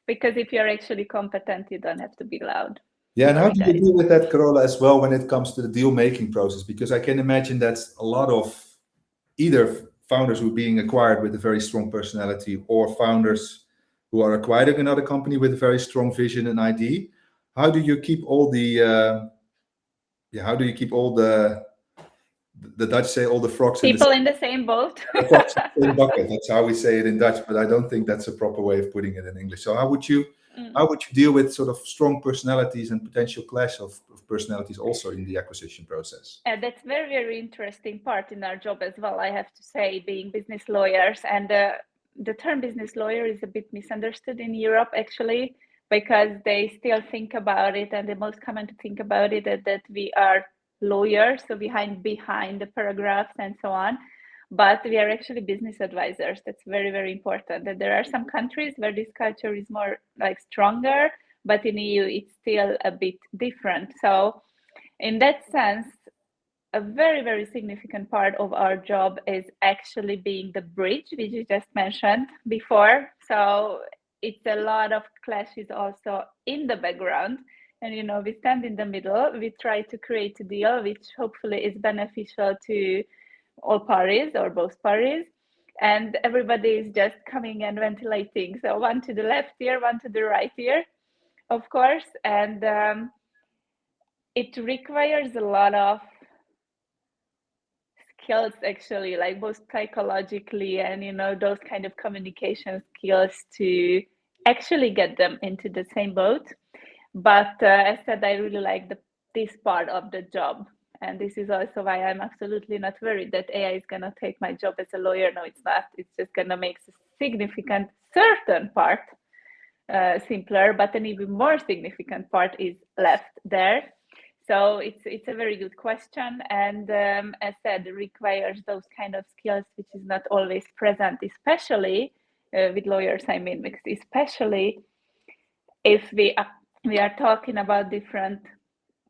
Because if you're actually competent, you don't have to be loud. Yeah, and how do you deal with that, Carola, as well, when it comes to the deal-making process? Because I can imagine that's a lot of either founders who are being acquired with a very strong personality, or founders who are acquiring another company with a very strong vision and idea. How do you keep all the Dutch say, all the frogs people in the same boat? The frogs in the same bucket. That's how we say it in Dutch, but I don't think that's a proper way of putting it in English. So how would you deal with sort of strong personalities and potential clash of personalities also in the acquisition process? That's very, very interesting part in our job as well, I have to say, being business lawyers. And the term business lawyer is a bit misunderstood in Europe, actually, because they still think about it, and the most common to think about it is that we are lawyers, so behind the paragraphs and so on. But we are actually business advisors. That's very, very important. And there are some countries where this culture is more like stronger, but in EU it's still a bit different. So in that sense, a very, very significant part of our job is actually being the bridge, which you just mentioned before. So it's a lot of clashes also in the background. And, we stand in the middle. We try to create a deal which hopefully is beneficial to all parties or both parties. And everybody is just coming and ventilating. So one to the left ear, one to the right ear, of course. And it requires a lot of skills, actually, like both psychologically and those kind of communication skills to actually get them into the same boat. But as I said, I really like this part of the job, and this is also why I'm absolutely not worried that AI is going to take my job as a lawyer. No, it's not. It's just going to make a significant certain part simpler, but an even more significant part is left there. So it's a very good question, and as said, it requires those kind of skills, which is not always present, especially with lawyers. I mean, especially if we are talking about different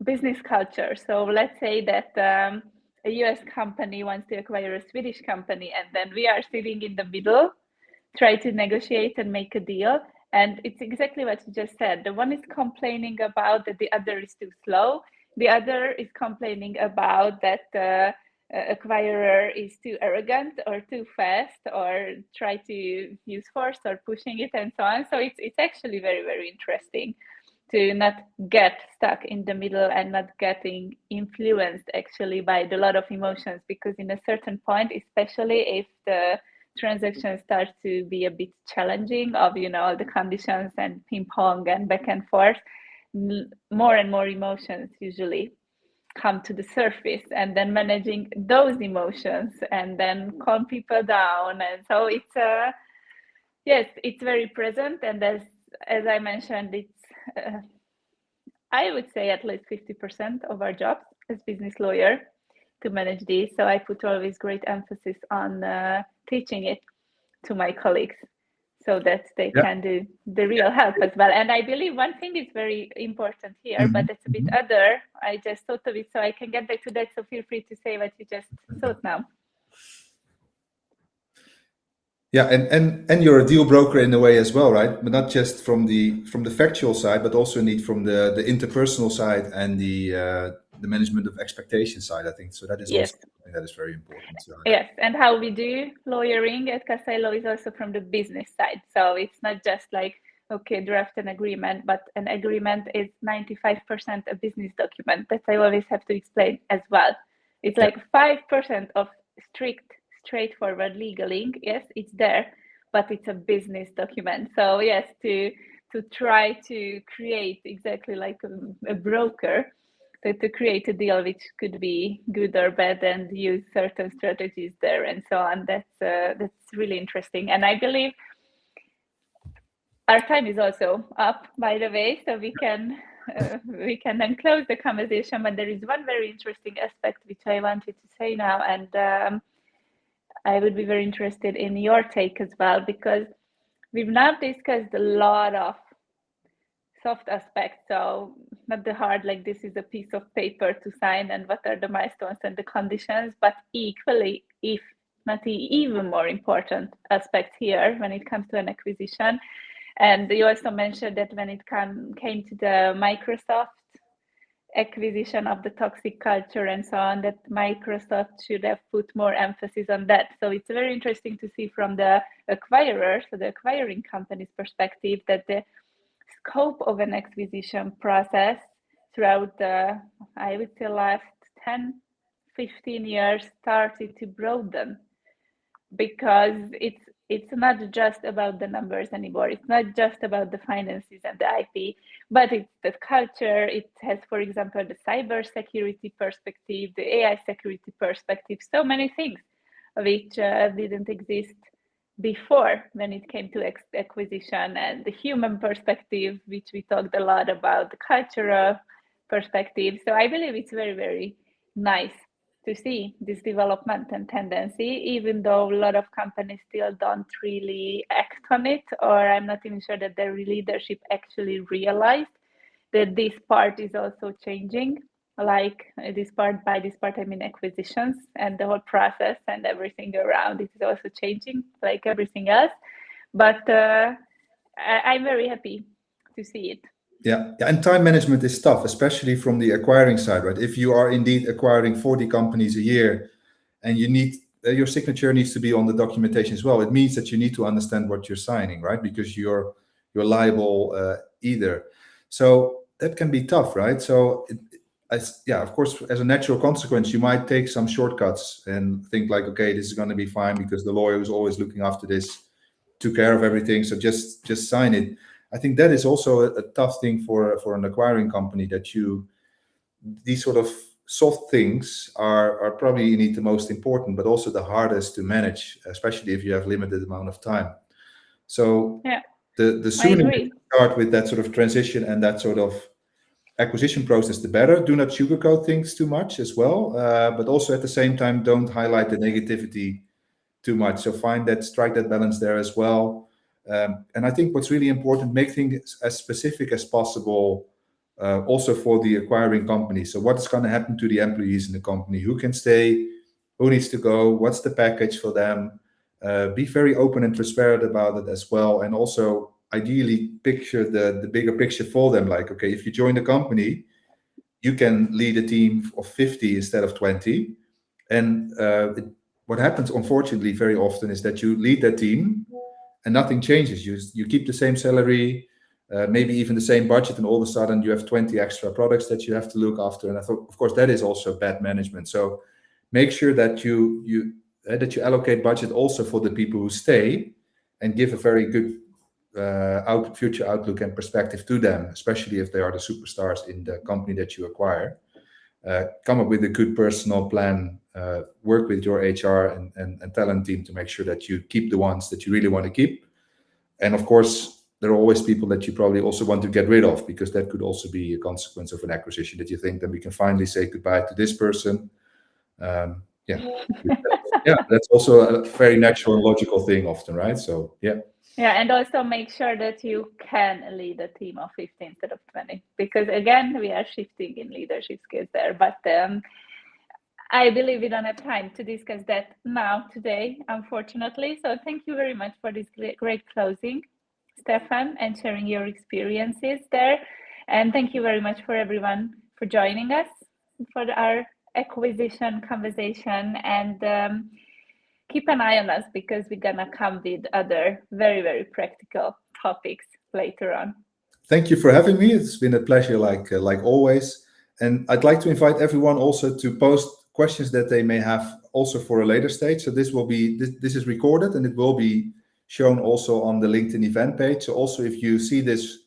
business cultures. So let's say that a US company wants to acquire a Swedish company, and then we are sitting in the middle, try to negotiate and make a deal. And it's exactly what you just said. The one is complaining about that the other is too slow. The other is complaining about that the acquirer is too arrogant or too fast, or try to use force or pushing it and so on. So it's actually very, very interesting to not get stuck in the middle and not getting influenced actually by a lot of emotions, because in a certain point, especially if the transaction starts to be a bit challenging of all the conditions and ping pong and back and forth, more and more emotions usually come to the surface, and then managing those emotions and then calm people down. And so it's it's very present, and as I mentioned, it's I would say at least 50% of our job as business lawyer to manage this. So I put always great emphasis on teaching it to my colleagues so that they can do the real help as well. And I believe one thing is very important here, but it's a bit other. I just thought of it, so I can get back to that. So feel free to say what you just thought now. Yeah, and you're a deal broker in a way as well, right? But not just from the factual side, but also indeed from the interpersonal side and the management of expectation side, I think. So that is also something that is very important. So, yes, and how we do lawyering at KassaiLaw is also from the business side. So it's not just like okay, draft an agreement, but an agreement is 95% a business document. That I always have to explain as well. It's like 5% of strict, straightforward legaling. Yes, it's there, but it's a business document. So yes, to try to create exactly like a broker, to create a deal which could be good or bad and use certain strategies there and so on. That's really interesting. And I believe our time is also up, by the way, so we can then close the conversation. But there is one very interesting aspect which I wanted to say now, and I would be very interested in your take as well, because we've now discussed a lot of soft aspects, so not the hard, like this is a piece of paper to sign and what are the milestones and the conditions, but equally, if not even more important aspects here when it comes to an acquisition. And you also mentioned that when it came to the Microsoft acquisition of the toxic culture and so on, that Microsoft should have put more emphasis on that. So it's very interesting to see from the acquirer, so the acquiring company's perspective, that the scope of an acquisition process throughout the, I would say, last 10, 15 years started to broaden, because it's not just about the numbers anymore. It's not just about the finances and the IP, but it's the culture. It has, for example, the cyber security perspective, the AI security perspective, so many things which didn't exist before when it came to acquisition, and the human perspective, which we talked a lot about, the cultural perspective. So I believe it's very, very nice to see this development and tendency, even though a lot of companies still don't really act on it, or I'm not even sure that their leadership actually realized that this part is also changing. Like this part, by this part I mean acquisitions, and the whole process and everything around it is also changing, like everything else. But I'm very happy to see it. Yeah, and time management is tough, especially from the acquiring side, right? If you are indeed acquiring 40 companies a year, and you need your signature needs to be on the documentation as well, it means that you need to understand what you're signing, right? Because you're liable either. So that can be tough, right? So yeah, of course, as a natural consequence, you might take some shortcuts and think like, okay, this is going to be fine because the lawyer who's always looking after this took care of everything, so just sign it. I think that is also a tough thing for an acquiring company, that these sort of soft things are probably indeed the most important, but also the hardest to manage, especially if you have limited amount of time. So yeah, the sooner you start with that sort of transition and that sort of acquisition process, the better. Do not sugarcoat things too much as well, but also at the same time, don't highlight the negativity too much. So strike that balance there as well. And I think what's really important, make things as specific as possible, also for the acquiring company. So what is going to happen to the employees in the company? Who can stay? Who needs to go? What's the package for them? Be very open and transparent about it as well. And also ideally picture the bigger picture for them. Like, okay, if you join the company, you can lead a team of 50 instead of 20. And what happens, unfortunately, very often is that you lead that team and nothing changes. You keep the same salary, maybe even the same budget, and all of a sudden you have 20 extra products that you have to look after. And I thought, of course, that is also bad management. So make sure that you allocate budget also for the people who stay, and give a very good future outlook and perspective to them, especially if they are the superstars in the company that you acquire. Come up with a good personal plan, work with your HR and talent team to make sure that you keep the ones that you really want to keep. And of course, there are always people that you probably also want to get rid of, because that could also be a consequence of an acquisition, that you think that we can finally say goodbye to this person. Yeah, that's also a very natural and logical thing often, right? So yeah. Yeah, and also make sure that you can lead a team of 50 instead of 20, because again, we are shifting in leadership skills there. But I believe we don't have time to discuss that now today, unfortunately. So thank you very much for this great closing, Stefan, and sharing your experiences there. And thank you very much for everyone for joining us for our acquisition conversation. And keep an eye on us, because we're gonna come with other very, very practical topics later on. Thank you for having me. It's been a pleasure, like always. And I'd like to invite everyone also to post questions that they may have also for a later stage. So this will be this is recorded and it will be shown also on the LinkedIn event page. So also if you see this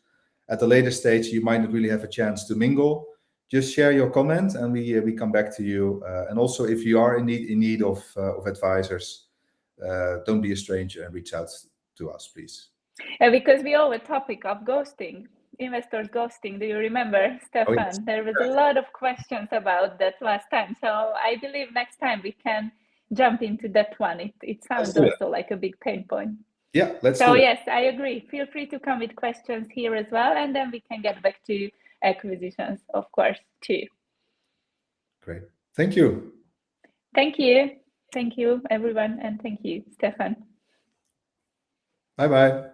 at a later stage, you might not really have a chance to mingle. Just share your comment and we come back to you. And also if you are in need of advisors, don't be a stranger and reach out to us, please. Because we have a topic of ghosting, investors ghosting. Do you remember, Stefan? Oh, yes. There was a lot of questions about that last time. So I believe next time we can jump into that one. It sounds also like a big pain point. Yeah, let's do so it. Yes, I agree. Feel free to come with questions here as well, and then we can get back to acquisitions, of course, too. Great. Thank you. Thank you. Thank you, everyone, and thank you, Stefan. Bye-bye.